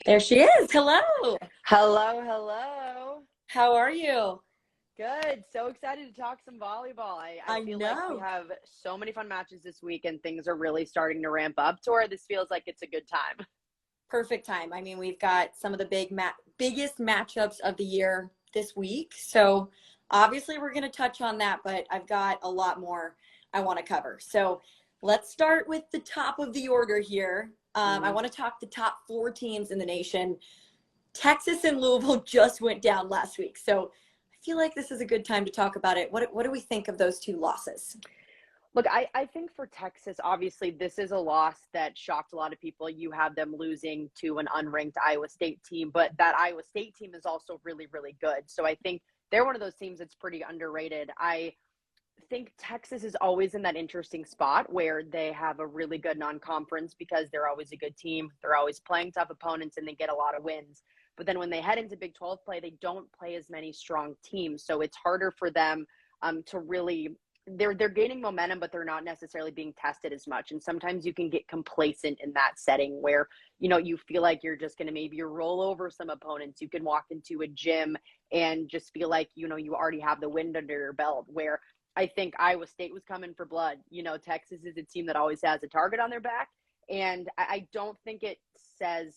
There she is. Hello. Hello, hello. How are you? Good. So excited to talk some volleyball. I I feel like we know. have so many fun matches this week and things are really starting to ramp up to where this feels like it's a good time. Perfect time. I mean, we've got some of the biggest matchups of the year this week. So obviously we're going to touch on that, but I've got a lot more I want to cover. So let's start with the top of the order here. I want to talk the top 4 teams in the nation. Texas and Louisville just went down last week. So I feel like this is a good time to talk about it. What do we think of those 2 losses? Look, I think for Texas, obviously, this is a loss that shocked a lot of people. You have them losing to an unranked Iowa State team, but that Iowa State team is also really, really good. So I think they're one of those teams that's pretty underrated. I think Texas is always in that interesting spot where they have a really good non-conference because they're always a good team. They're always playing tough opponents and they get a lot of wins. But then when they head into Big 12 play, they don't play as many strong teams. So it's harder for them to really they're gaining momentum, but they're not necessarily being tested as much. And sometimes you can get complacent in that setting where, you feel like you're just going to maybe roll over some opponents. You can walk into a gym and just feel like, you already have the wind under your belt, where I think Iowa State was coming for blood. Texas is a team that always has a target on their back. And I don't think it says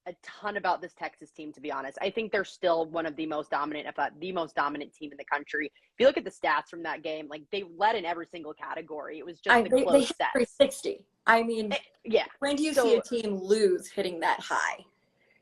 a ton about this Texas team, to be honest. I think they're still one of the most dominant, if not the most dominant team in the country. If you look at the stats from that game, like they led in every single category. It was just They close hit sets. 360. I mean, Yeah. when do you see a team lose hitting that high?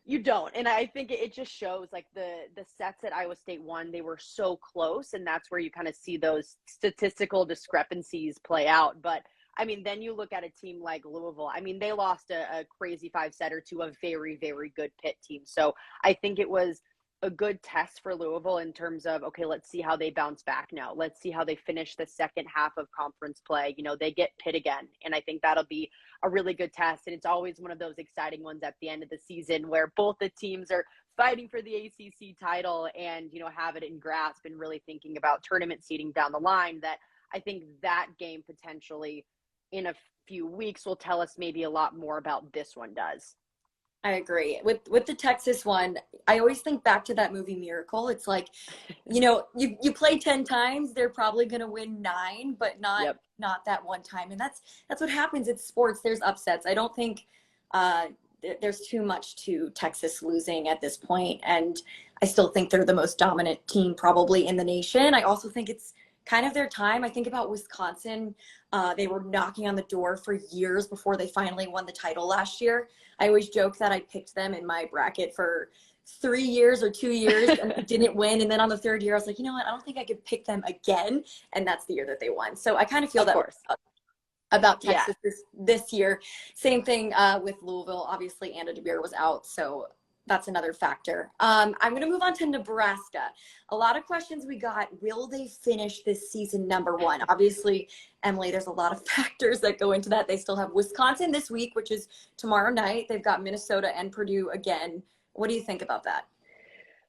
You don't. And I think it just shows like the sets that Iowa State won, they were so close. And that's where you kind of see those statistical discrepancies play out. But I mean, then you look at a team like Louisville. I mean, they lost a crazy 5-setter to a very, very good Pitt team. So I think it was a good test for Louisville in terms of, okay, let's see how they bounce back now. Let's see how they finish the second half of conference play. They get Pitt again. And I think that'll be a really good test. And it's always one of those exciting ones at the end of the season where both the teams are fighting for the ACC title and, have it in grasp and really thinking about tournament seeding down the line. That I think that game potentially in a few weeks will tell us maybe a lot more about this one does. I agree. With the Texas one, I always think back to that movie Miracle. It's like, you play 10 times, they're probably going to win 9, but not that one time. And that's what happens. It's sports. There's upsets. I don't think there's too much to Texas losing at this point. And I still think they're the most dominant team probably in the nation. I also think it's kind of their time. I think about Wisconsin. They were knocking on the door for years before they finally won the title last year. I always joke that I picked them in my bracket for 3 years or 2 years and didn't win. And then on the 3rd year, I was like, you know what? I don't think I could pick them again. And that's the year that they won. So I kind of feel that about Texas this year. Same thing with Louisville. Obviously, Anna DeBeer was out. So that's another factor. I'm going to move on to Nebraska. A lot of questions we got. Will they finish this season number 1? Obviously, Emily, there's a lot of factors that go into that. They still have Wisconsin this week, which is tomorrow night. They've got Minnesota and Purdue again. What do you think about that?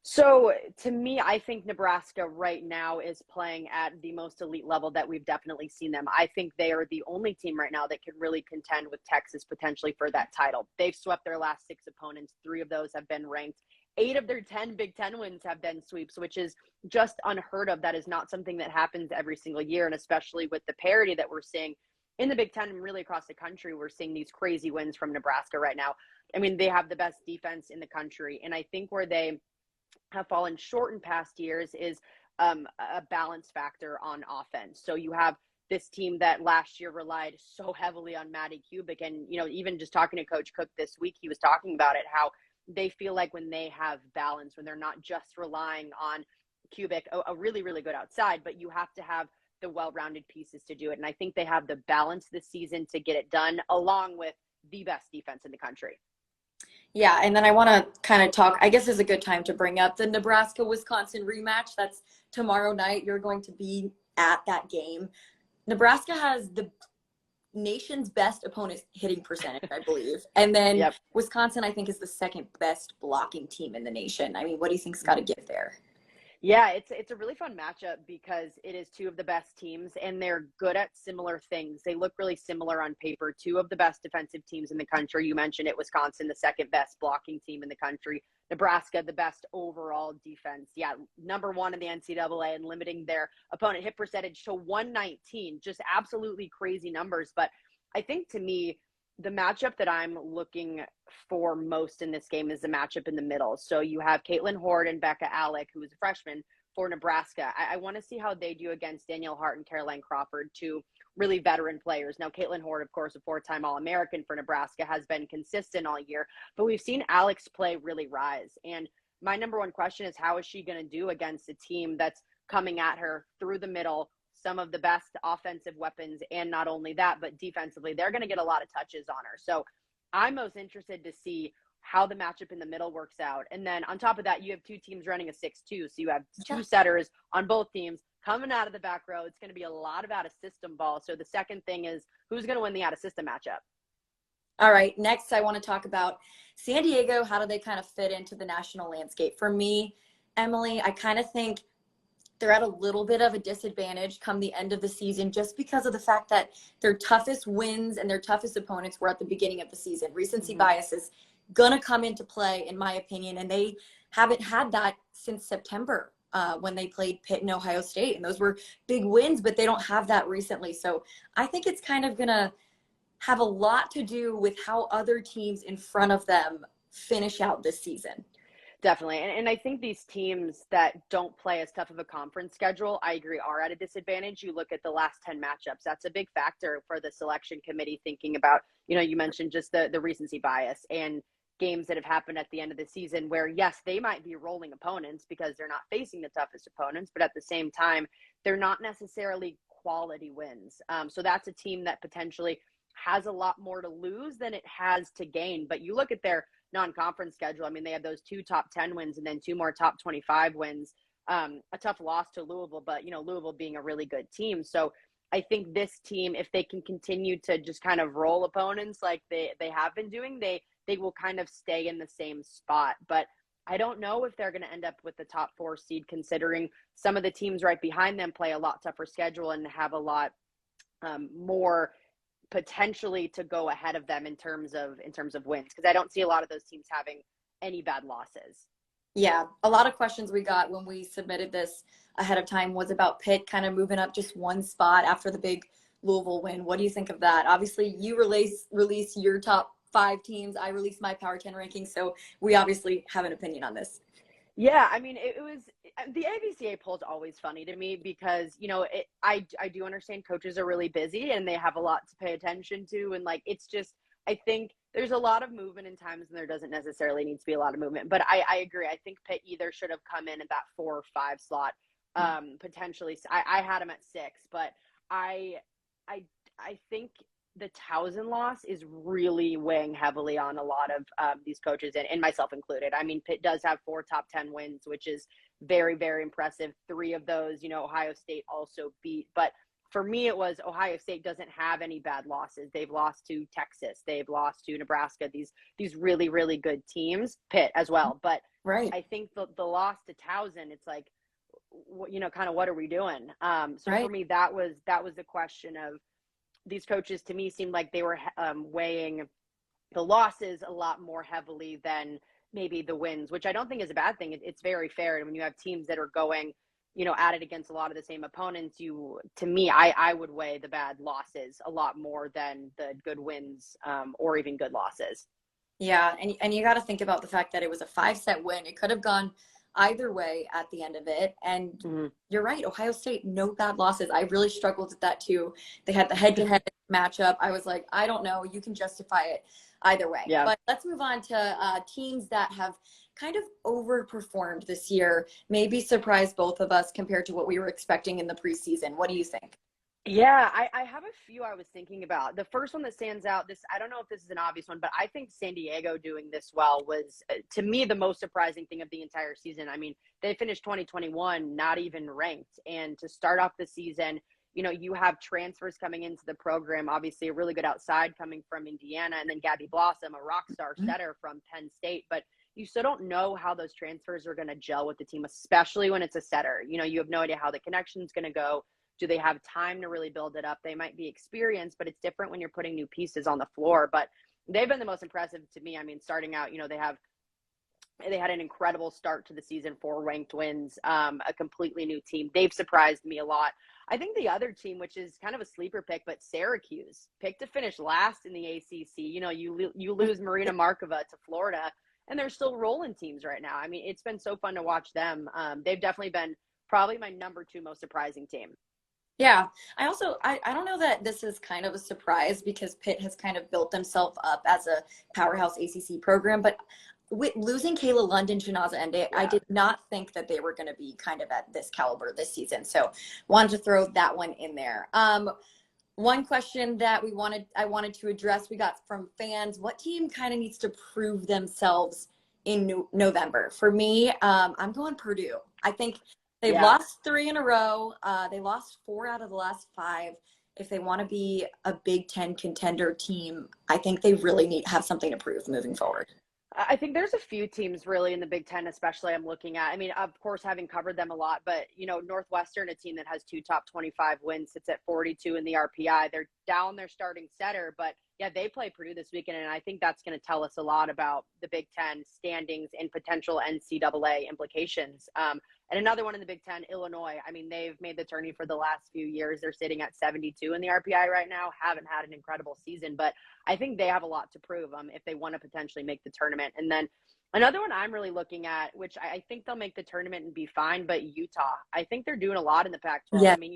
So to me, I think Nebraska right now is playing at the most elite level that we've definitely seen them. I think they are the only team right now that can really contend with Texas potentially for that title. They've swept their last 6 opponents. 3 of those have been ranked. 8 of their 10 Big Ten wins have been sweeps, which is just unheard of. That is not something that happens every single year. And especially with the parity that we're seeing in the Big Ten and really across the country, we're seeing these crazy wins from Nebraska right now. I mean, they have the best defense in the country. And I think where they have fallen short in past years is a balance factor on offense. So you have this team that last year relied so heavily on Maddie Kubik. And, even just talking to Coach Cook this week, he was talking about it, how they feel like when they have balance, when they're not just relying on Kubik, a really, really good outside, but you have to have the well-rounded pieces to do it. And I think they have the balance this season to get it done, along with the best defense in the country. Yeah, and then I want to kind of talk, I guess is a good time to bring up the Nebraska-Wisconsin rematch. That's tomorrow night. You're going to be at that game. Nebraska has the nation's best opponent hitting percentage, I believe. And then Wisconsin, I think, is the 2nd best blocking team in the nation. I mean, what do you think's got to give there? Yeah, it's a really fun matchup because it is two of the best teams and they're good at similar things. They look really similar on paper. Two of the best defensive teams in the country. You mentioned it, Wisconsin, the second best blocking team in the country. Nebraska, the best overall defense. Yeah, number one in the NCAA and limiting their opponent hit percentage to 119. Just absolutely crazy numbers. But I think to me, the matchup that I'm looking for most in this game is the matchup in the middle. So you have Caitlin Hord and Becca Alec, who is a freshman for Nebraska. I want to see how they do against Danielle Hart and Caroline Crawford, two really veteran players. Now, Caitlin Hord, of course, a four-time All-American for Nebraska, has been consistent all year, but we've seen Alex play really rise. And my number one question is, how is she going to do against a team that's coming at her through the middle, some of the best offensive weapons, and not only that, but defensively, they're going to get a lot of touches on her. So I'm most interested to see how the matchup in the middle works out. And then on top of that, you have two teams running a 6-2. So you have two setters on both teams coming out of the back row. It's going to be a lot of out-of-system ball. So the second thing is, who's going to win the out-of-system matchup? All right, next I want to talk about San Diego. How do they kind of fit into the national landscape? For me, Emily, I kind of think they're at a little bit of a disadvantage come the end of the season just because of the fact that their toughest wins and their toughest opponents were at the beginning of the season. Recency bias is going to come into play, in my opinion, and they haven't had that since September when they played Pitt and Ohio State. And those were big wins, but they don't have that recently. So I think it's kind of going to have a lot to do with how other teams in front of them finish out this season. Definitely. And I think these teams that don't play as tough of a conference schedule, I agree, are at a disadvantage. You look at the last 10 matchups. That's a big factor for the selection committee thinking about, you mentioned just the recency bias and games that have happened at the end of the season where, yes, they might be rolling opponents because they're not facing the toughest opponents, but at the same time, they're not necessarily quality wins. So that's a team that potentially has a lot more to lose than it has to gain. But you look at their non-conference schedule. I mean, they have those two top 10 wins and then two more top 25 wins. A tough loss to Louisville, but Louisville being a really good team. So I think this team, if they can continue to just kind of roll opponents like they have been doing, they will kind of stay in the same spot. But I don't know if they're going to end up with the top 4 seed, considering some of the teams right behind them play a lot tougher schedule and have a lot more potentially to go ahead of them in terms of wins, because I don't see a lot of those teams having any bad losses. Yeah, a lot of questions we got when we submitted this ahead of time was about Pitt kind of moving up just one spot after the big Louisville win. What do you think of that? Obviously, you release your top 5 teams. I released my Power 10 rankings, so we obviously have an opinion on this. Yeah, I mean, it was the AVCA poll is always funny to me because, I do understand coaches are really busy and they have a lot to pay attention to. And it's just, I think there's a lot of movement in times and there doesn't necessarily need to be a lot of movement. But I agree. I think Pitt either should have come in at that 4 or 5 slot, potentially. I had them at 6, but I think the Towson loss is really weighing heavily on a lot of these coaches and myself included. I mean, Pitt does have 4 top 10 wins, which is very, very impressive. 3 of those, Ohio State also beat. But for me, it was Ohio State doesn't have any bad losses. They've lost to Texas. They've lost to Nebraska. These really, really good teams. Pitt as well. But right. I think the loss to Towson, it's like, kind of what are we doing? So right. for me, that was the question of, these coaches to me seemed like they were weighing the losses a lot more heavily than maybe the wins, which I don't think is a bad thing. It's very fair. And when you have teams that are going, at it against a lot of the same opponents, to me, I would weigh the bad losses a lot more than the good wins or even good losses. Yeah. And you got to think about the fact that it was a 5-set win. It could have gone either way at the end of it. And you're right, Ohio State, no bad losses. I really struggled with that too. They had the head-to-head matchup. I was like, I don't know. You can justify it either way. Yeah. But let's move on to teams that have kind of overperformed this year, maybe surprised both of us compared to what we were expecting in the preseason. What do you think? Yeah, I have a few I was thinking about. The first one that stands out, I don't know if this is an obvious one, but I think San Diego doing this well was, to me, the most surprising thing of the entire season. I mean, they finished 2021 not even ranked. And to start off the season, you have transfers coming into the program, obviously a really good outside coming from Indiana, and then Gabby Blossom, a rock star setter from Penn State. But you still don't know how those transfers are going to gel with the team, especially when it's a setter. You know, you have no idea how the connection's going to go. Do they have time to really build it up? They might be experienced, but it's different when you're putting new pieces on the floor. But they've been the most impressive to me. I mean, starting out, you know, they had an incredible start to the season, 4 ranked wins, a completely new team. They've surprised me a lot. I think the other team, which is kind of a sleeper pick, but Syracuse, picked to finish last in the ACC. You know, you lose Marina Markova to Florida, and they're still rolling teams right now. I mean, it's been so fun to watch them. They've definitely been probably my number 2 most surprising team. Yeah, I don't know that this is kind of a surprise because Pitt has kind of built themselves up as a powerhouse ACC program, but with losing Kayla London, Shanaza Ende, I did not think that they were going to be kind of at this caliber this season. So wanted to throw that one in there. One question that I wanted to address, we got from fans, what team kind of needs to prove themselves in November? For me, I'm going Purdue. I think they've lost 3 in a row. They lost 4 out of the last 5. If they want to be a Big Ten contender team, I think they really have something to prove moving forward. I think there's a few teams really in the Big Ten, especially I'm looking at. I mean, of course, having covered them a lot, but, you know, Northwestern, a team that has 2 top 25 wins, sits at 42 in the RPI. They're down their starting setter, but yeah, they play Purdue this weekend, and I think that's going to tell us a lot about the Big Ten standings and potential NCAA implications. And another one in the Big Ten, Illinois. I mean, they've made the tourney for the last few years. They're sitting at 72 in the RPI right now, haven't had an incredible season, but I think they have a lot to prove if they want to potentially make the tournament. And then another one I'm really looking at, which I think they'll make the tournament and be fine, but Utah. I think they're doing a lot in the Pac-12. Yeah. I mean,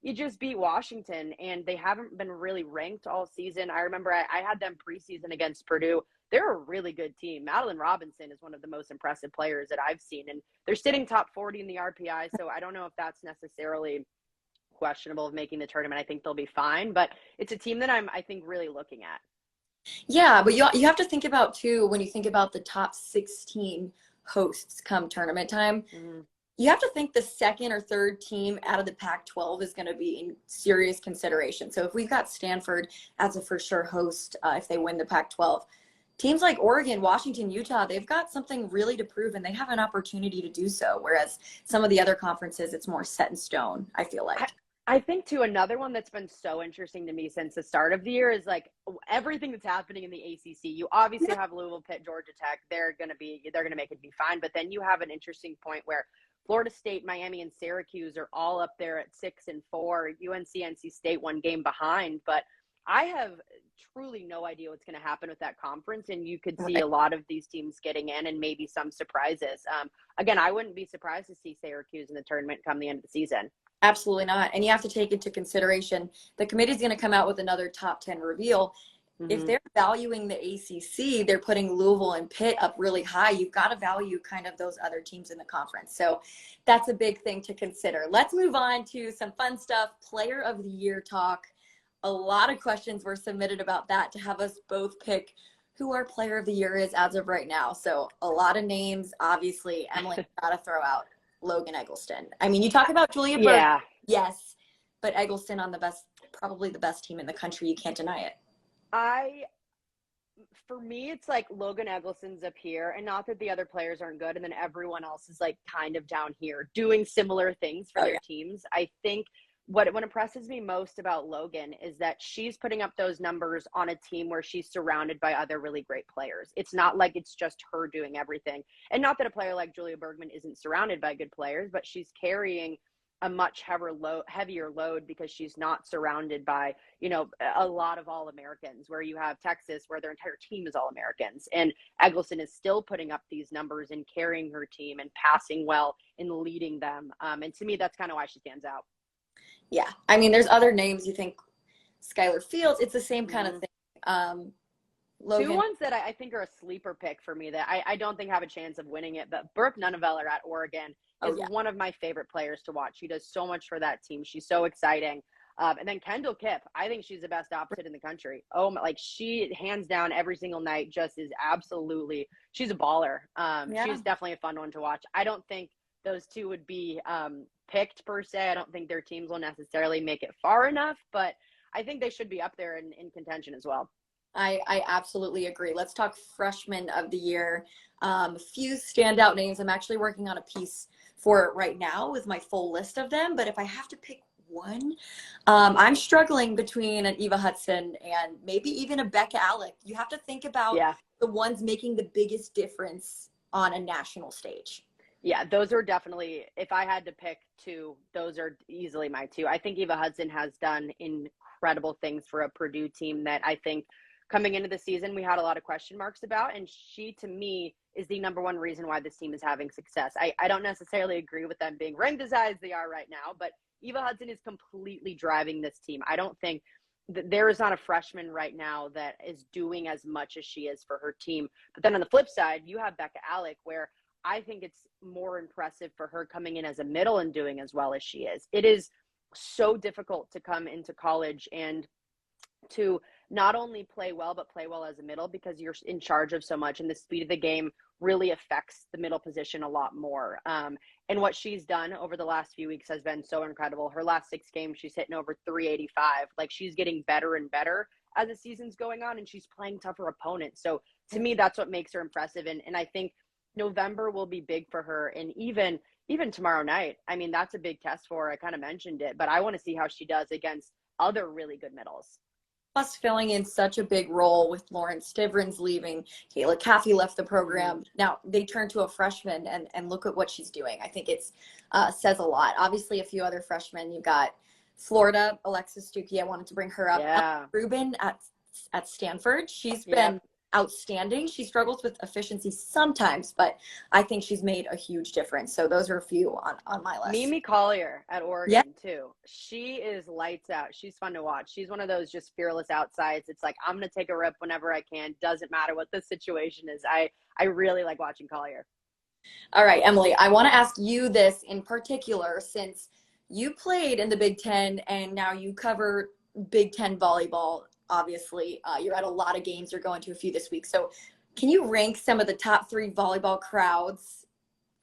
you just beat Washington, and they haven't been really ranked all season. I remember I had them preseason against Purdue. They're a really good team. Madeline Robinson is one of the most impressive players that I've seen, and they're sitting top 40 in the RPI, so I don't know if that's necessarily questionable of making the tournament. I think they'll be fine, but it's a team that I think, really looking at. Yeah, but you have to think about, too, when you think about the top 16 hosts come tournament time, you have to think the second or third team out of the Pac-12 is going to be in serious consideration. So if we've got Stanford as a for sure host, if they win the Pac-12, teams like Oregon, Washington, Utah, they've got something really to prove, and they have an opportunity to do so. Whereas some of the other conferences, it's more set in stone, I feel like. I think, too, another one that's been so interesting to me since the start of the year is, like, everything that's happening in the ACC. You obviously have Louisville, Pitt, Georgia Tech. They're going to make it be fine. But then you have an interesting point where Florida State, Miami, and Syracuse are all up there at 6 and 4. UNC, NC State 1 game behind. But I have truly no idea what's going to happen with that conference, and you could see a lot of these teams getting in and maybe some surprises. Again, I wouldn't be surprised to see Syracuse in the tournament come the end of the season. Absolutely not. And you have to take into consideration the committee is going to come out with another top 10 reveal. If they're valuing the ACC, they're putting Louisville and Pitt up really high. You've got to value kind of those other teams in the conference. So that's a big thing to consider. Let's move on to some fun stuff. Player of the Year talk. A lot of questions were submitted about that to have us both pick who our Player of the Year is as of right now. So a lot of names, obviously. Emily, got to throw out Logan Eggleston. I mean, you talk about Julia Berg, yes, but Eggleston on probably the best team in the country. You can't deny it. For me, it's like Logan Eggleston's up here, and not that the other players aren't good, and then everyone else is like kind of down here doing similar things for their teams. I think what impresses me most about Logan is that she's putting up those numbers on a team where she's surrounded by other really great players. It's not like it's just her doing everything. And not that a player like Julia Bergman isn't surrounded by good players, but she's carrying a much heavier load because she's not surrounded by, you know, a lot of All-Americans, where you have Texas where their entire team is All-Americans. And Eggleston is still putting up these numbers and carrying her team and passing well and leading them. And to me, that's kind of why she stands out. Yeah. I mean, there's other names. You think Skylar Fields, it's the same kind of thing. Logan. 2 ones that I think are a sleeper pick for me that I don't think have a chance of winning it, but Brooke Nunneveller at Oregon is one of my favorite players to watch. She does so much for that team. She's so exciting. And then Kendall Kipp, I think she's the best opposite in the country. She hands down every single night just is absolutely, she's a baller. She's definitely a fun one to watch. I don't think those two would be picked per se. I don't think their teams will necessarily make it far enough, but I think they should be up there in contention as well. I absolutely agree. Let's talk freshman of the year. A few standout names. I'm actually working on a piece for it right now with my full list of them. But if I have to pick one, I'm struggling between an Eva Hudson and maybe even a Becca Alec. You have to think about the ones making the biggest difference on a national stage. Yeah, those are definitely, if I had to pick two, those are easily my two. I think Eva Hudson has done incredible things for a Purdue team that I think coming into the season we had a lot of question marks about. And she, to me, is the number one reason why this team is having success. I don't necessarily agree with them being ranked as high as they are right now, but Eva Hudson is completely driving this team. I don't think there is not a freshman right now that is doing as much as she is for her team. But then on the flip side, you have Becca Alec, where I think it's more impressive for her coming in as a middle and doing as well as she is. It is so difficult to come into college and to not only play well, but play well as a middle, because you're in charge of so much, and the speed of the game really affects the middle position a lot more. And what she's done over the last few weeks has been so incredible. Her last 6 games, she's hitting over 385. Like, she's getting better and better as the season's going on, and she's playing tougher opponents. So to me, that's what makes her impressive. And I think November will be big for her. And even tomorrow night, I mean, that's a big test for her. I kind of mentioned it, but I want to see how she does against other really good middles. Plus filling in such a big role with Lauren Stivrins leaving. Kayla Caffey left the program. Now they turn to a freshman, and look at what she's doing. I think it's says a lot. Obviously, a few other freshmen. You've got Florida, Alexis Stuckey. I wanted to bring her up. Yeah. Ruben at Stanford. She's been outstanding. She struggles with efficiency sometimes, but I think she's made a huge difference. So those are a few on my list. Mimi Collier at Oregon too. She is lights out. She's fun to watch. She's one of those just fearless outsides. It's like, I'm going to take a rip whenever I can. Doesn't matter what the situation is. I really like watching Collier. All right, Emily, I want to ask you this in particular, since you played in the Big Ten and now you cover Big Ten volleyball. Obviously, you're at a lot of games. You're going to a few this week. So can you rank some of the top 3 volleyball crowds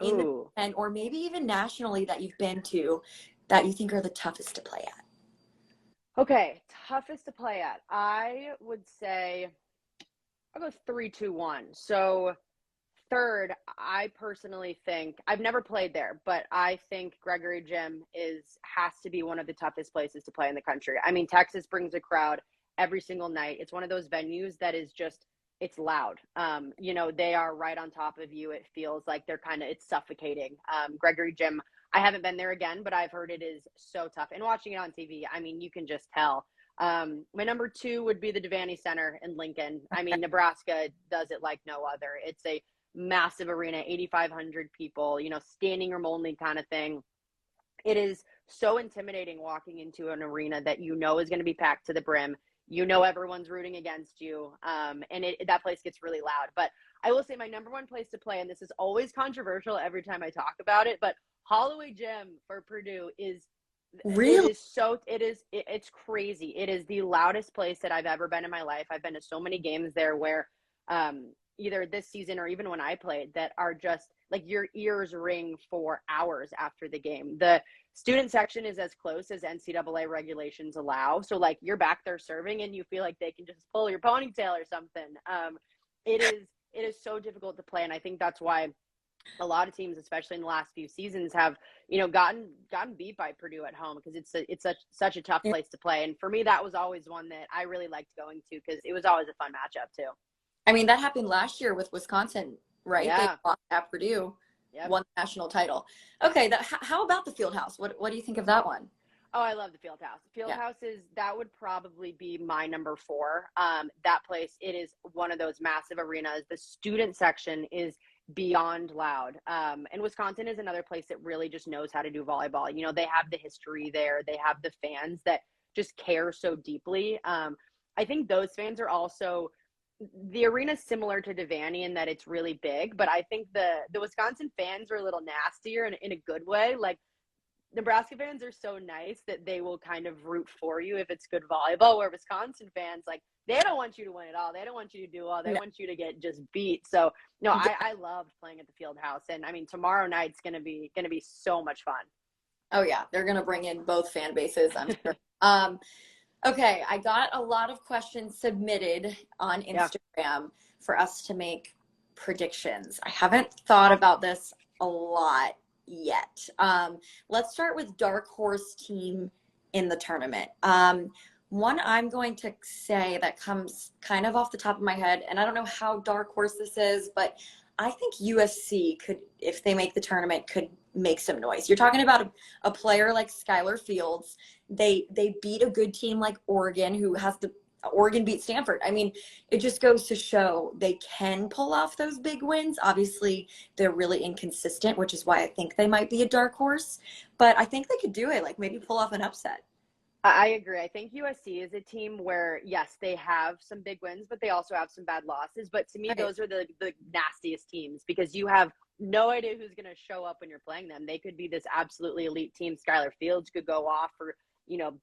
in the Big Ten, or maybe even nationally, that you've been to that you think are the toughest to play at? Okay, toughest to play at. I would say I'll go 3, 2, 1. So third, I personally think, I've never played there, but I think Gregory Gym has to be one of the toughest places to play in the country. I mean, Texas brings a crowd every single night. It's one of those venues that is just, it's loud. They are right on top of you. It feels like it's suffocating. Gregory Gym, I haven't been there again, but I've heard it is so tough. And watching it on TV, I mean, you can just tell. My number 2 would be the Devaney Center in Lincoln. I mean, Nebraska does it like no other. It's a massive arena, 8,500 people, standing room only kind of thing. It is so intimidating walking into an arena that is going to be packed to the brim. Everyone's rooting against you, and that place gets really loud. But I will say my number 1 place to play, and this is always controversial every time I talk about it, but Holloway Gym for Purdue is really, it's crazy. It is the loudest place that I've ever been in my life. I've been to so many games there where either this season or even when I played, that are just like, your ears ring for hours after the game. The student section is as close as NCAA regulations allow. So like, you're back there serving and you feel like they can just pull your ponytail or something. It is so difficult to play. And I think that's why a lot of teams, especially in the last few seasons, have, gotten beat by Purdue at home, because it's such a tough place to play. And for me, that was always one that I really liked going to, because it was always a fun matchup too. I mean, that happened last year with Wisconsin, right? Yeah. They lost at Purdue, won the national title. Okay, how about the Fieldhouse? What do you think of that one? Oh, I love the Fieldhouse. Fieldhouse that would probably be my number 4. That place, it is one of those massive arenas. The student section is beyond loud. And Wisconsin is another place that really just knows how to do volleyball. They have the history there. They have the fans that just care so deeply. I think those fans are also, the arena is similar to Devaney in that it's really big, but I think the Wisconsin fans are a little nastier in a good way. Like, Nebraska fans are so nice that they will kind of root for you if it's good volleyball, where Wisconsin fans, like, they don't want you to win it all. They don't want you to do all. They want you to get just beat. So no, I loved playing at the Fieldhouse, and I mean, tomorrow night's gonna be so much fun. Oh yeah, they're gonna bring in both fan bases, I'm sure. Okay, I got a lot of questions submitted on Instagram for us to make predictions. I haven't thought about this a lot yet. Let's start with Darkhorse team in the tournament. One I'm going to say that comes kind of off the top of my head, and I don't know how Darkhorse this is, but I think USC could, if they make the tournament, could make some noise. You're talking about a player like Skylar Fields. They beat a good team like Oregon, who has the Oregon beat Stanford. I mean, it just goes to show they can pull off those big wins. Obviously, they're really inconsistent, which is why I think they might be a dark horse. But I think they could do it, like maybe pull off an upset. I agree. I think USC is a team where, yes, they have some big wins, but they also have some bad losses. But to me, Right. those are the nastiest teams because you have no idea who's going to show up when you're playing them. They could be this absolutely elite team. Skylar Fields could go off for,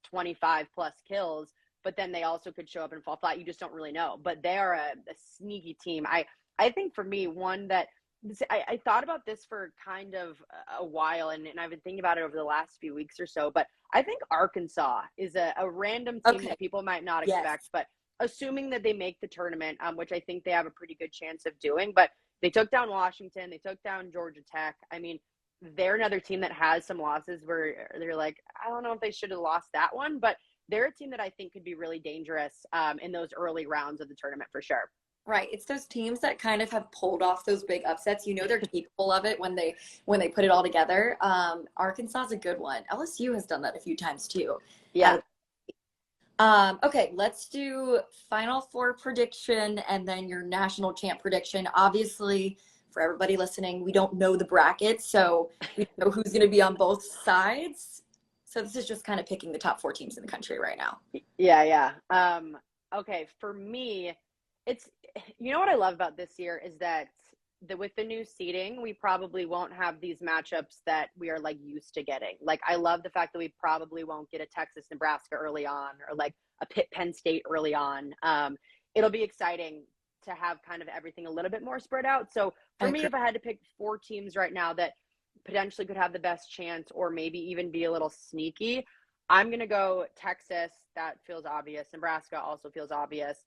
25 plus kills, but then they also could show up and fall flat. You just don't really know. But they are a sneaky team. I think for me, one that I thought about this for kind of a while, and I've been thinking about it over the last few weeks or so, but I think Arkansas is a random team that people might not expect, but assuming that they make the tournament, which I think they have a pretty good chance of doing, but they took down Washington, they took down Georgia Tech. I mean, they're another team that has some losses where they're like, I don't know if they should have lost that one, but they're a team that I think could be really dangerous in those early rounds of the tournament for sure. Right. It's those teams that kind of have pulled off those big upsets. They're capable of it when they put it all together. Arkansas is a good one. LSU has done that a few times too. Yeah. Okay, let's do Final Four prediction and then your national champ prediction. Obviously, for everybody listening, we don't know the brackets, so we don't know who's going to be on both sides. So this is just kind of picking the top 4 teams in the country right now. Yeah. Okay, for me, it's what I love about this year is that with the new seeding, we probably won't have these matchups that we are like used to getting. Like I love the fact that we probably won't get a Texas Nebraska early on or like a Pitt Penn State early on. It'll be exciting to have kind of everything a little bit more spread out. So for me, if I had to pick 4 teams right now that potentially could have the best chance or maybe even be a little sneaky, I'm going to go Texas. That feels obvious. Nebraska also feels obvious.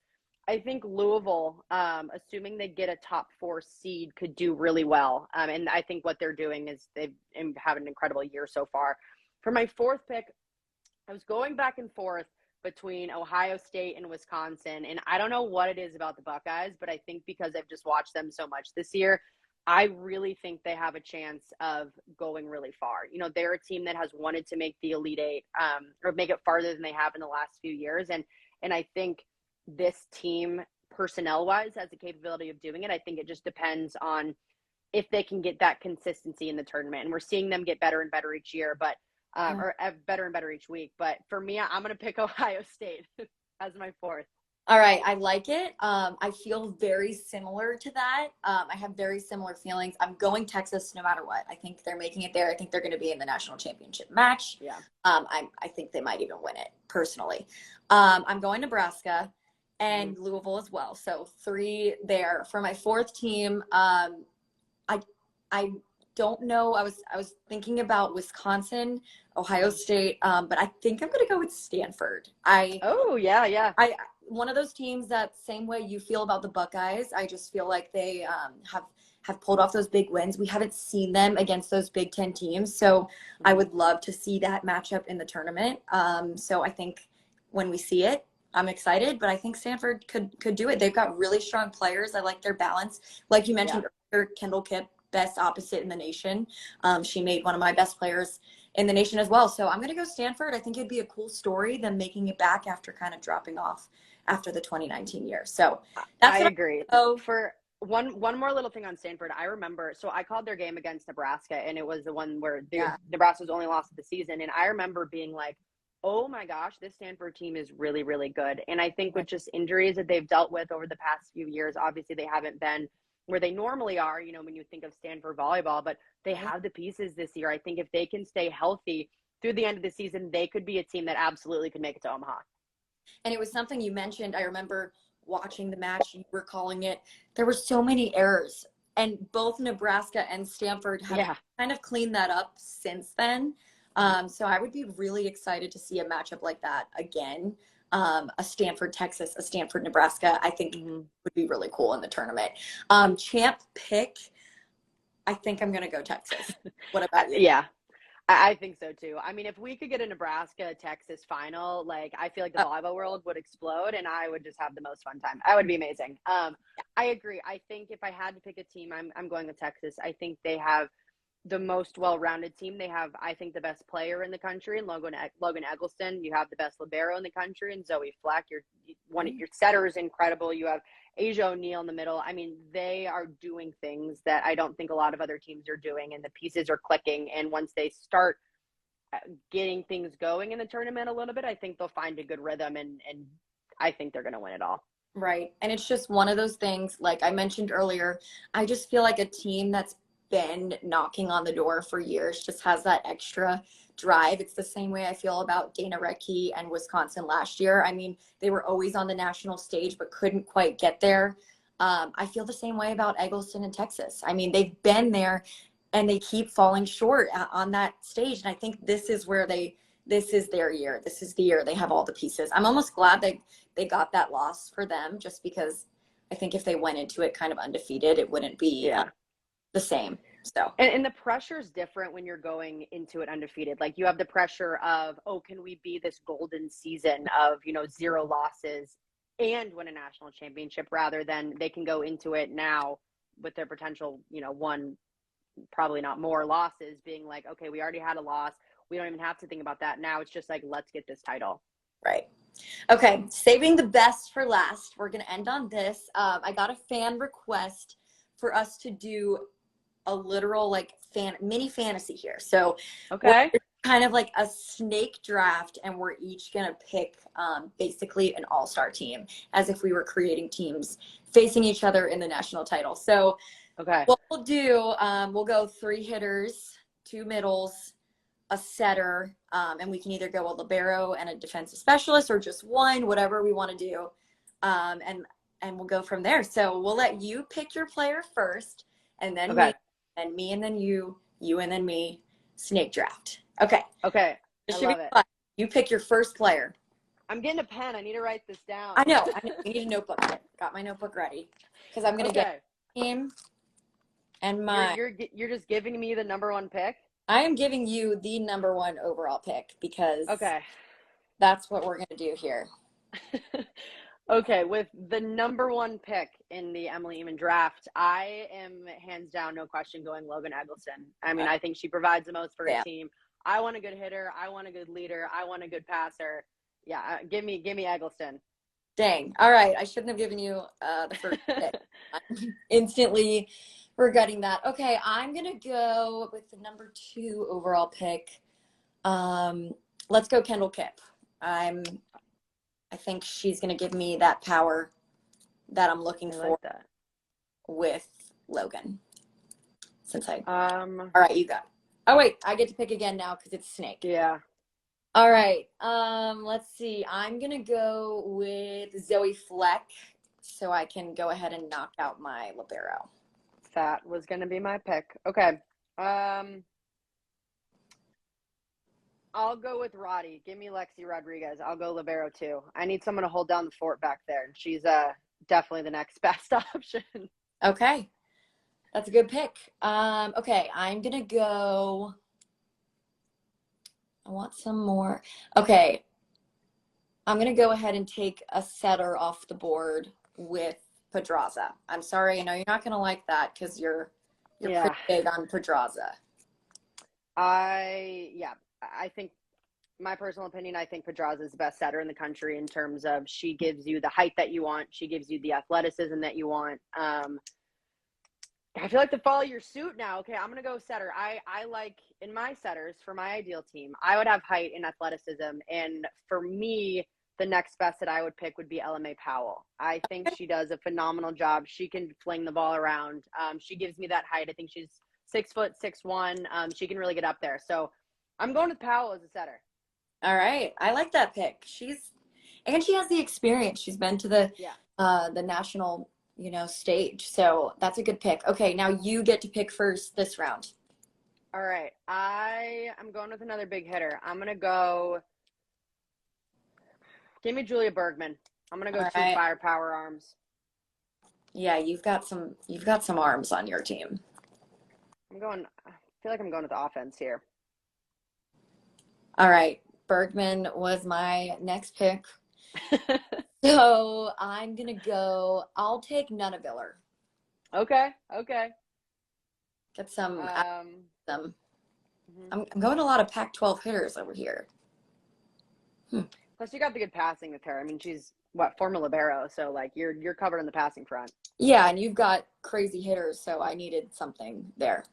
I think Louisville, assuming they get a top 4 seed, could do really well. And I think what they're doing is they have an incredible year so far. For my 4th pick, I was going back and forth between Ohio State and Wisconsin. And I don't know what it is about the Buckeyes, but I think because I've just watched them so much this year, I really think they have a chance of going really far. They're a team that has wanted to make the Elite Eight or make it farther than they have in the last few years. And I think this team personnel wise has the capability of doing it. I think it just depends on if they can get that consistency in the tournament, and we're seeing them get better and better each year, but or better and better each week. But for me, I'm going to pick Ohio State as my 4th. All right, I like it. I feel very similar to that. I have very similar feelings. I'm going Texas no matter what. I think they're making it there. I think they're going to be in the national championship match. Yeah. I think they might even win it personally. I'm going Nebraska and Louisville as well. So 3 there. For my 4th team, I don't know. I was thinking about Wisconsin, Ohio State, but I think I'm going to go with Stanford. One of those teams that same way you feel about the Buckeyes. I just feel like they have pulled off those big wins. We haven't seen them against those Big Ten teams, so I would love to see that matchup in the tournament. So I think when we see it, I'm excited, but I think Stanford could do it. They've got really strong players. I like their balance. Like you mentioned earlier, Kendall Kipp, best opposite in the nation. She made one of my best players in the nation as well. So I'm going to go Stanford. I think it'd be a cool story, them making it back after kind of dropping off after the 2019 year. So that's I agree. For one more little thing on Stanford, I remember, so I called their game against Nebraska, and it was the one where Nebraska's only lost of the season. And I remember being like, oh my gosh, this Stanford team is really, really good. And I think with just injuries that they've dealt with over the past few years, obviously they haven't been where they normally are, when you think of Stanford volleyball, but they have the pieces this year. I think if they can stay healthy through the end of the season, they could be a team that absolutely could make it to Omaha. And it was something you mentioned. I remember watching the match, you were calling it. There were so many errors, and both Nebraska and Stanford have kind of cleaned that up since then. So I would be really excited to see a matchup like that again. a Stanford, Texas, a Stanford, Nebraska, I think would be really cool in the tournament. Champ pick, I think I'm going to go Texas. What about you? Yeah, I think so too. I mean, if we could get a Nebraska Texas final, like I feel like the volleyball world would explode, and I would just have the most fun time. That would be amazing. I agree. I think if I had to pick a team, I'm going with Texas. I think they have the most well-rounded team. They have, I think, the best player in the country, and Logan Eggleston. You have the best libero in the country, and Zoe Fleck. Your setter is incredible. You have Asia O'Neal in the middle. I mean, they are doing things that I don't think a lot of other teams are doing, and the pieces are clicking. And once they start getting things going in the tournament a little bit, I think they'll find a good rhythm, and I think they're going to win it all. Right. And it's just one of those things, like I mentioned earlier, I just feel like a team that's been knocking on the door for years just has that extra drive. It's the same way I feel about Dana Rettke and Wisconsin last year. I mean, they were always on the national stage, but couldn't quite get there. I feel the same way about Eggleston in Texas. I mean, they've been there and they keep falling short on that stage. And I think this is their year. This is the year they have all the pieces. I'm almost glad they got that loss for them, just because I think if they went into it kind of undefeated, it wouldn't be the same. So and the pressure is different when you're going into it undefeated. Like you have the pressure of, oh, can we be this golden season of 0 losses and win a national championship, rather than they can go into it now with their potential one, probably not more losses, being like, okay, we already had a loss, we don't even have to think about that now. It's just like, let's get this title. Right. Okay, saving the best for last. We're going to end on this. I got a fan request for us to do a literal mini fantasy here. So okay, we're kind of like a snake draft, and we're each going to pick basically an all-star team, as if we were creating teams facing each other in the national title. So okay, what we'll do, we'll go 3 hitters, 2 middles, a setter, and we can either go a libero and a defensive specialist, or just one, whatever we want to do. And we'll go from there. So we'll let you pick your player first, and then me, and then you, and then me, snake draft. Okay. Okay. This I should love be it. fun. You pick your first player. I'm getting a pen. I need to write this down. I know. We need a notebook. Got my notebook ready, because I'm going to get team and my. You're just giving me the number 1 pick? I am giving you the number 1 overall pick, because that's what we're going to do here. Okay, with the number 1 pick in the Emily Ehman draft, I am hands down, no question, going Logan Eggleston. I mean, I think she provides the most for her team. I want a good hitter. I want a good leader. I want a good passer. Yeah, give me Eggleston. Dang. All right. I shouldn't have given you the first pick. I'm instantly regretting that. Okay, I'm going to go with the number 2 overall pick. Let's go Kendall Kipp. I think she's going to give me that power that I'm looking for with Logan. All right, you go. Oh wait, I get to pick again now because it's snake. Yeah. All right. Let's see. I'm going to go with Zoe Fleck, so I can go ahead and knock out my libero. That was going to be my pick. Okay. I'll go with Roddy. Give me Lexi Rodriguez. I'll go libero too. I need someone to hold down the fort back there. She's definitely the next best option. Okay. That's a good pick. Okay, I'm going to go. I want some more. Okay. I'm going to go ahead and take a setter off the board with Pedraza. I'm sorry. I know you're not going to like that because you're pretty big on Pedraza. I think, my personal opinion, I think Pedraza is the best setter in the country in terms of she gives you the height that you want. She gives you the athleticism that you want. I feel like to follow your suit now. Okay, I'm going to go setter. I like, in my setters, for my ideal team, I would have height and athleticism. And for me, the next best that I would pick would be LMA Powell. I think she does a phenomenal job. She can fling the ball around. She gives me that height. I think she's 6'6'1". She can really get up there. So I'm going with Powell as a setter. All right. I like that pick. She has the experience. She's been to the national, stage. So that's a good pick. Okay. Now you get to pick first this round. All right. I'm going with another big hitter. I'm going to go Give me Julia Bergman. I'm gonna go All two right. firepower arms. Yeah, you've got some arms on your team. I feel like I'm going with the offense here. All right. Bergman was my next pick. So I'm gonna go. I'll take Nunaviller. Okay. Get some. Mm-hmm. I'm going a lot of Pac-12 hitters over here. Plus, you got the good passing with her. I mean, she's former libero, so like you're covered in the passing front. Yeah, and you've got crazy hitters, so I needed something there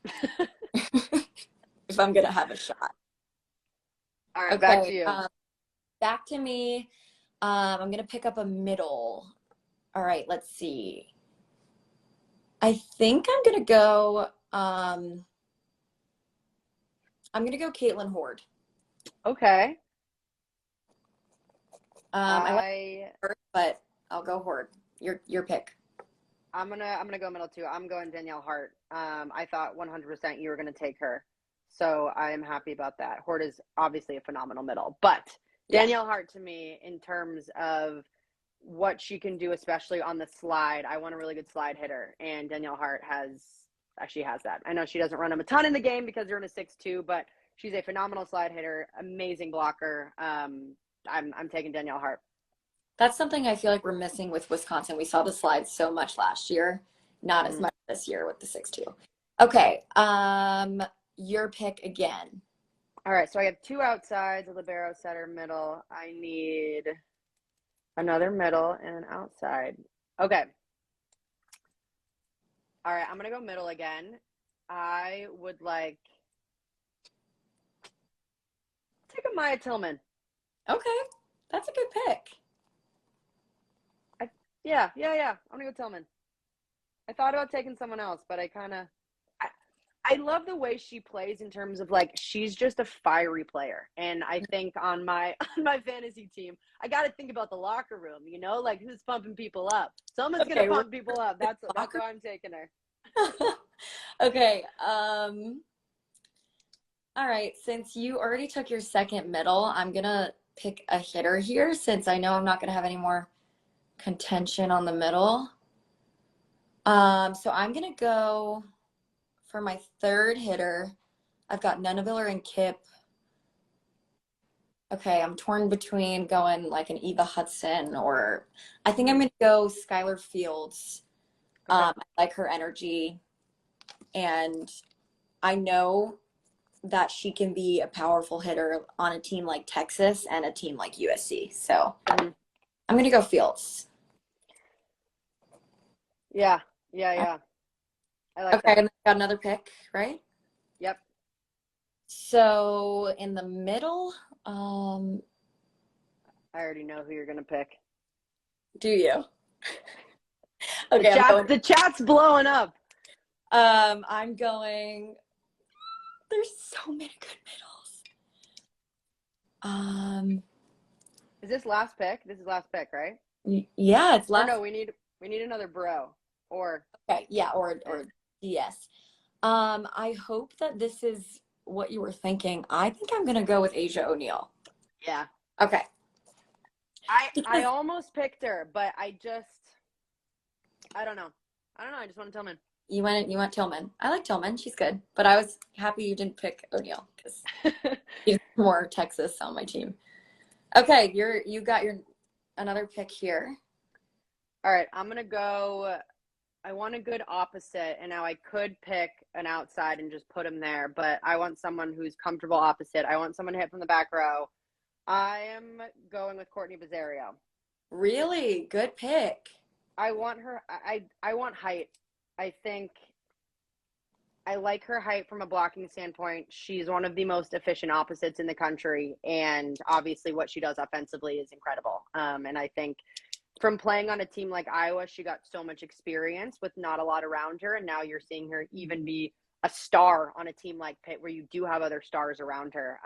if I'm gonna have a shot. All right, Okay, back to you. Back to me. I'm gonna pick up a middle. All right, let's see. I think I'm gonna go. I'm gonna go Caitlin Horde. Okay. I like her, but I'll go Horde. Your pick. I'm gonna go middle too. I'm going Danielle Hart. I thought 100% you were gonna take her, so I am happy about that. Horde is obviously a phenomenal middle, but Danielle Hart to me, in terms of what she can do, especially on the slide, I want a really good slide hitter, and Danielle Hart has that. I know she doesn't run them a ton in the game because they're in a 6'2", but she's a phenomenal slide hitter, amazing blocker. I'm taking Danielle Hart. That's something I feel like we're missing with Wisconsin. We saw the slides so much last year, not as much this year with the 6'2". Okay, your pick again. All right, so I have two outsides, a libero, setter, middle. I need another middle and an outside. Okay. All right, I'm going to go middle again. I would like take a Maya Tillman. Okay, that's a good pick. Yeah. I'm going to go Tillman. I thought about taking someone else, but I love the way she plays in terms of like she's just a fiery player, and I think on my fantasy team I got to think about the locker room, like who's pumping people up. Someone's gonna pump people up. That's why I'm taking her. Okay. All right. Since you already took your second middle, I'm gonna pick a hitter here since I know I'm not gonna have any more contention on the middle. So I'm gonna go. For my third hitter, I've got Nunaviller and Kip. Okay, I'm torn between going like an Eva Hudson or I think I'm going to go Skylar Fields. Okay. I like her energy, and I know that she can be a powerful hitter on a team like Texas and a team like USC. So I'm going to go Fields. Yeah. I like that. Okay, and I got another pick, right? Yep. So in the middle, I already know who you're gonna pick. do you? Okay, the chat's blowing up. I'm going. There's so many good middles. Is this last pick? This is last pick, right? Yeah, it's last. Or no, we need another bro. Or okay, yeah, or DS. I hope that this is what you were thinking. I think I'm gonna go with Asia O'Neal. Yeah. Okay. I almost picked her, but I don't know. I just want Tillman. You went Tillman. I like Tillman. She's good, but I was happy you didn't pick O'Neal because he's more Texas on my team. Okay, you got your another pick here. All right, I'm gonna go. I want a good opposite, and now I could pick an outside and just put him there, but I want someone who's comfortable opposite. I want someone to hit from the back row. I am going with Courtney Bizzario. Really good pick. I want her. I want height. I think I like her height from a blocking standpoint. She's one of the most efficient opposites in the country, and obviously what she does offensively is incredible. And I think from playing on a team like Iowa, she got so much experience with not a lot around her, and now you're seeing her even be a star on a team like Pitt where you do have other stars around her.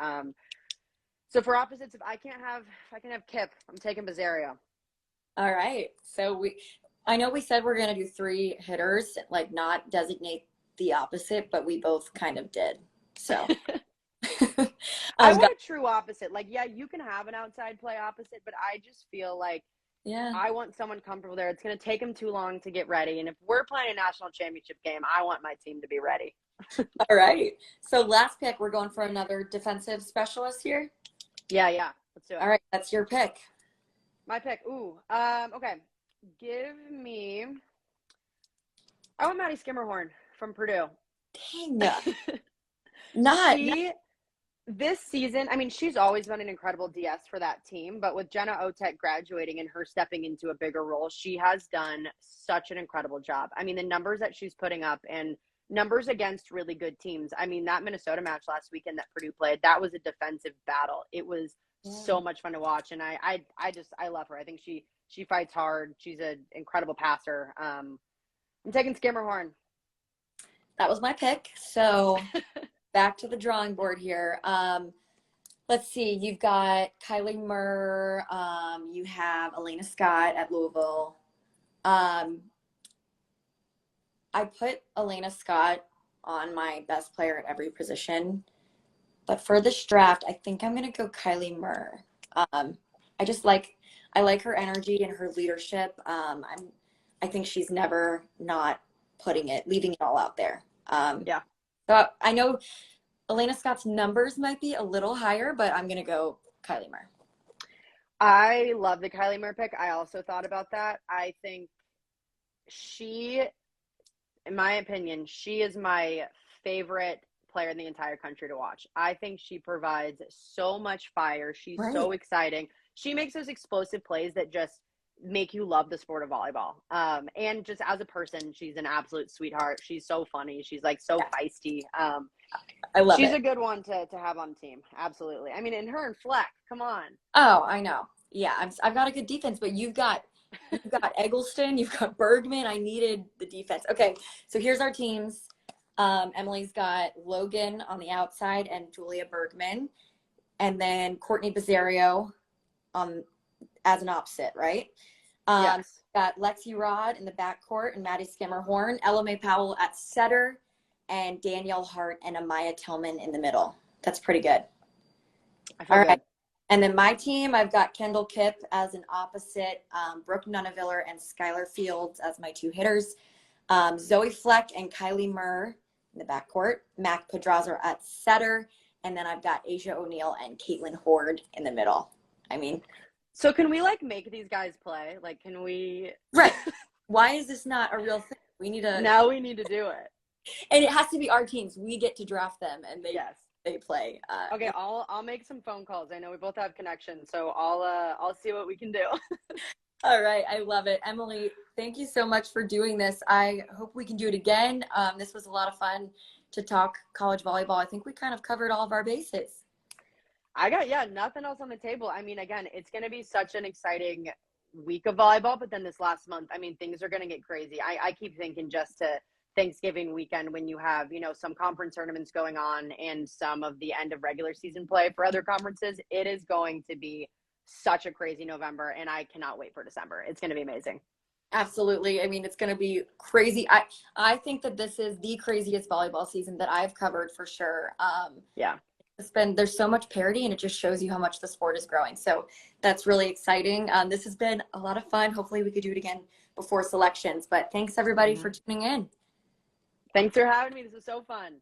So for opposites, if I can have Kip, I'm taking Bizzario. All right. So I know we said we're gonna do 3 hitters, like not designate the opposite, but we both kind of did. So I want a true opposite. Like, yeah, you can have an outside play opposite, but I just feel like I want someone comfortable there. It's going to take them too long to get ready. And if we're playing a national championship game, I want my team to be ready. All right. So last pick, we're going for another defensive specialist here. Yeah. Let's do it. All right. That's your pick. My pick. Ooh. Okay. Give me. I want Maddie Skimmerhorn from Purdue. Dang. This season, I mean, she's always been an incredible DS for that team, but with Jenna Otek graduating and her stepping into a bigger role, she has done such an incredible job. I mean, the numbers that she's putting up and numbers against really good teams. I mean, that Minnesota match last weekend that Purdue played, that was a defensive battle. It was so much fun to watch, and I love her. I think she fights hard. She's an incredible passer. I'm taking Skimmerhorn. That was my pick. So back to the drawing board here. Let's see. You've got Kylie Murr. You have Elena Scott at Louisville. I put Elena Scott on my best player at every position. But for this draft, I think I'm going to go Kylie Murr. I like her energy and her leadership. I think she's never not leaving it all out there. So I know Elena Scott's numbers might be a little higher, but I'm going to go Kylie Murr. I love the Kylie Murr pick. I also thought about that. I think in my opinion, she is my favorite player in the entire country to watch. I think she provides so much fire. She's so exciting. She makes those explosive plays that just make you love the sport of volleyball. And just as a person, she's an absolute sweetheart. She's so funny. She's like so feisty. I love she's it. a good one to have on the team. Absolutely. I mean, and her and Fleck, come on. Oh, I know. Yeah, I've got a good defense, but you've got Eggleston, you've got Bergman. I needed the defense. Okay, so here's our teams. Emily's got Logan on the outside and Julia Bergman, and then Courtney Bizzario as an opposite, right? Yes. Got Lexi Rod in the backcourt and Maddie Skimmerhorn, Ella Mae Powell at setter, and Danielle Hart and Amaya Tillman in the middle. That's pretty good. All right. And then my team, I've got Kendall Kipp as an opposite, Brooke Nunaviller and Skylar Fields as my two hitters, Zoe Fleck and Kylie Murr in the backcourt, Mac Pedraza at setter, and then I've got Asia O'Neill and Caitlin Horde in the middle. I mean, so can we make these guys play? Like, can we? Right. Why is this not a real thing? Now we need to do it. And it has to be our teams. We get to draft them, and they play. Okay, I'll make some phone calls. I know we both have connections, so I'll see what we can do. All right, I love it. Emily, thank you so much for doing this. I hope we can do it again. This was a lot of fun to talk college volleyball. I think we kind of covered all of our bases. I got, nothing else on the table. I mean, again, it's going to be such an exciting week of volleyball, but then this last month, I mean, things are going to get crazy. I keep thinking just to Thanksgiving weekend when you have, some conference tournaments going on and some of the end of regular season play for other conferences, it is going to be such a crazy November, and I cannot wait for December. It's going to be amazing. Absolutely. I mean, it's going to be crazy. I think that this is the craziest volleyball season that I've covered for sure. There's so much parity, and it just shows you how much the sport is growing. So that's really exciting. This has been a lot of fun. Hopefully we could do it again before selections, but thanks everybody for tuning in. Thanks for having me. This was so fun.